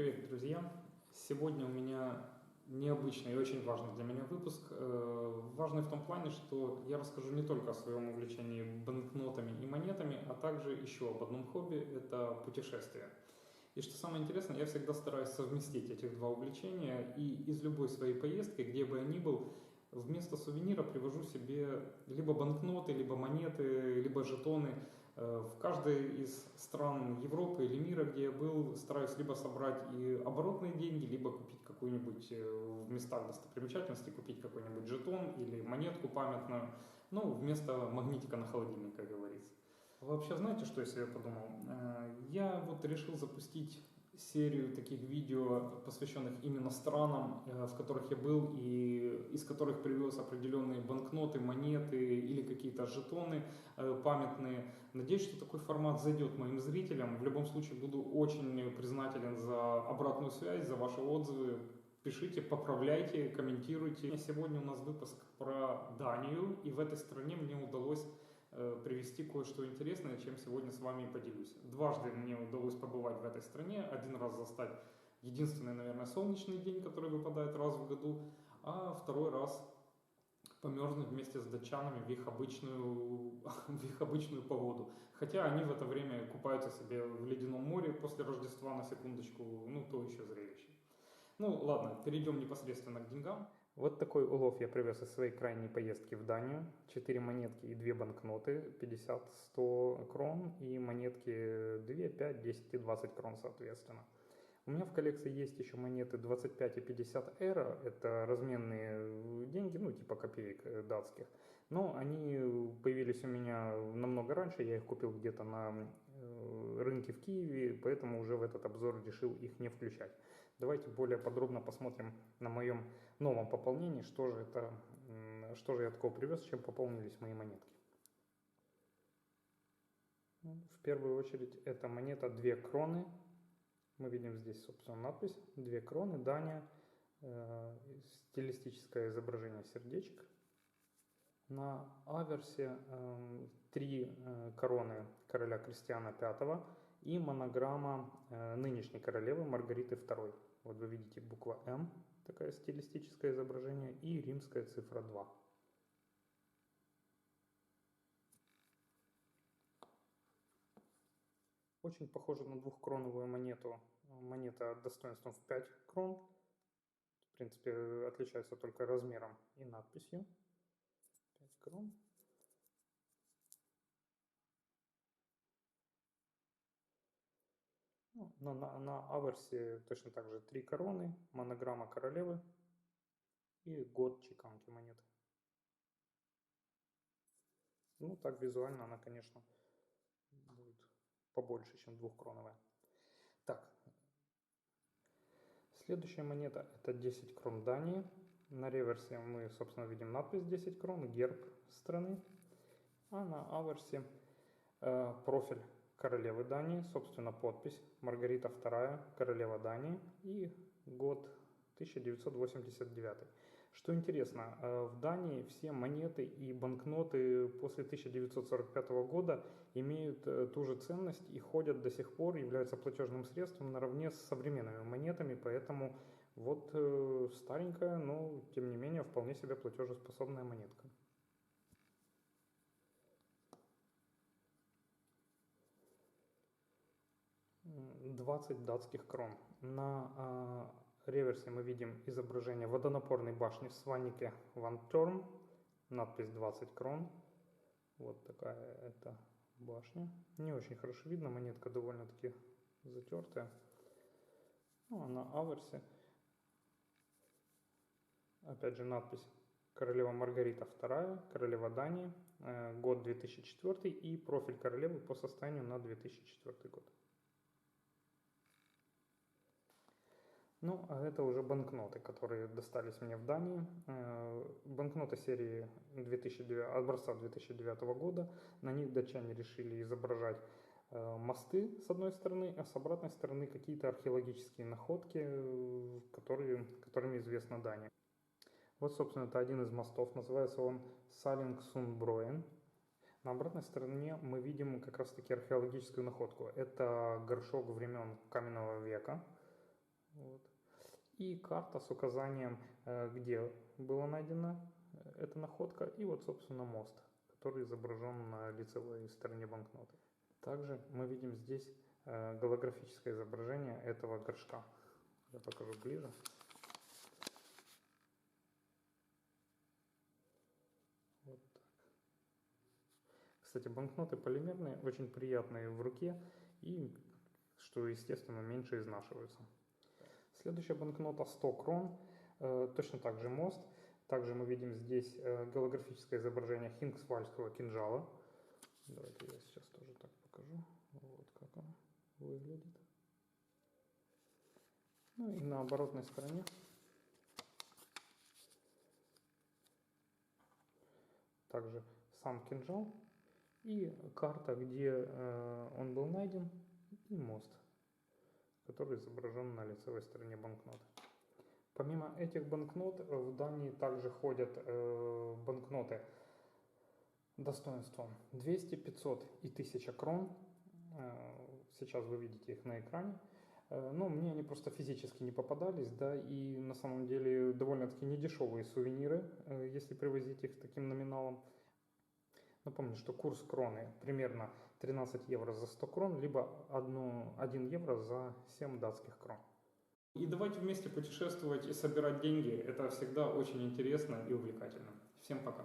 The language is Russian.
Привет, друзья! Сегодня у меня необычный и очень важный для меня выпуск. Важный в том плане, что я расскажу не только о своем увлечении банкнотами и монетами, а также еще об одном хобби– это путешествия. И что самое интересное, я всегда стараюсь совместить этих два увлечения, и из любой своей поездки, где бы я ни был, вместо сувенира привожу себе либо банкноты, либо монеты, либо жетоны. В каждой из стран Европы или мира, где я был, стараюсь либо собрать и оборотные деньги, либо купить какую-нибудь в местах достопримечательности, купить какой-нибудь жетон или монетку памятную, ну, вместо магнитика на холодильник, как говорится. Вообще, знаете, что я себе подумал? Я вот решил запустить серию таких видео, посвященных именно странам, в которых я был, и из которых привез определенные банкноты, монеты или какие-то жетоны памятные. Надеюсь, что такой формат зайдет моим зрителям. В любом случае, буду очень признателен за обратную связь, за ваши отзывы. Пишите, поправляйте, комментируйте. Сегодня у нас выпуск про Данию, и в этой стране мне удалось привести кое-что интересное, чем сегодня с вами поделюсь. Дважды мне удалось побывать в этой стране. Один раз застать единственный, наверное, солнечный день, который выпадает раз в году, а второй раз померзнуть вместе с датчанами в их обычную погоду. Хотя они в это время купаются себе в ледяном море после Рождества, на секундочку, ну то еще зрелище. Ну ладно, перейдем непосредственно к деньгам. Вот такой улов я привез из своей крайней поездки в Данию. 4 монетки и 2 банкноты, 50-100 крон, и монетки 2, 5, 10 и 20 крон соответственно. У меня в коллекции есть еще монеты 25 и 50 эро, это разменные деньги, ну типа копеек датских, но они появились у меня намного раньше, я их купил где-то на рынке в Киеве, поэтому уже в этот обзор решил их не включать. Давайте более подробно посмотрим на моем новом пополнении, что же я такого привез, чем пополнились мои монетки. В первую очередь это монета 2 кроны. Мы видим здесь, собственно, надпись 2 кроны, Дания, стилистическое изображение сердечек. На аверсе 3 короны короля Кристиана V и монограмма нынешней королевы Маргариты II. Вот вы видите буква М, такое стилистическое изображение, и римская цифра 2. Очень похожа на двухкроновую монету. Монета достоинством в 5 крон. В принципе, отличается только размером и надписью. 5 крон. Ну, на аверсе точно так же 3 короны, монограмма королевы и год чеканки монеты. Ну, так визуально она, конечно, будет побольше, чем двухкроновая. Так, следующая монета это 10 крон Дании. На реверсе мы, собственно, видим надпись 10 крон, герб страны. А на аверсе профиль королевы Дании, собственно, подпись Маргарита II, королева Дании, и год 1989. Что интересно, в Дании все монеты и банкноты после 1945 года имеют ту же ценность и ходят до сих пор, являются платежным средством наравне с современными монетами, поэтому вот старенькая, но тем не менее вполне себе платежеспособная монетка. 20 датских крон. На реверсе мы видим изображение водонапорной башни в Сванике Ван Торм, надпись 20 крон. Вот такая это башня. Не очень хорошо видно, монетка довольно-таки затертая. Ну, а на аверсе опять же надпись королева Маргарита II, королева Дании, год 2004 и профиль королевы по состоянию на 2004 год. Ну, а это уже банкноты, которые достались мне в Дании. Банкноты серии образца 2009 года. На них датчане решили изображать мосты с одной стороны, а с обратной стороны какие-то археологические находки, которыми известна Дания. Вот, собственно, это один из мостов, называется он Саллингсундброен. На обратной стороне мы видим как раз-таки археологическую находку. Это горшок времен каменного века. Вот. И карта с указанием, где была найдена эта находка, и вот, собственно, мост, который изображен на лицевой стороне банкноты. Также мы видим здесь голографическое изображение этого горшка. Я покажу ближе. Вот так. Кстати, банкноты полимерные, очень приятные в руке и, что естественно, меньше изнашиваются. Следующая банкнота 100 крон, точно так же мост. Также мы видим здесь голографическое изображение хингсвальского кинжала. Давайте я сейчас тоже так покажу. Вот как он выглядит. Ну и на оборотной стороне также сам кинжал и карта, где он был найден, и мост, который изображен на лицевой стороне банкноты. Помимо этих банкнот в Дании также ходят банкноты достоинством 200, 500 и 1000 крон. Сейчас вы видите их на экране. Но мне они просто физически не попадались, да, и на самом деле довольно-таки недешевые сувениры, если привозить их таким номиналом. Напомню, что курс кроны примерно 13 евро за 100 крон, либо 1 евро за 7 датских крон. И давайте вместе путешествовать и собирать деньги. Это всегда очень интересно и увлекательно. Всем пока.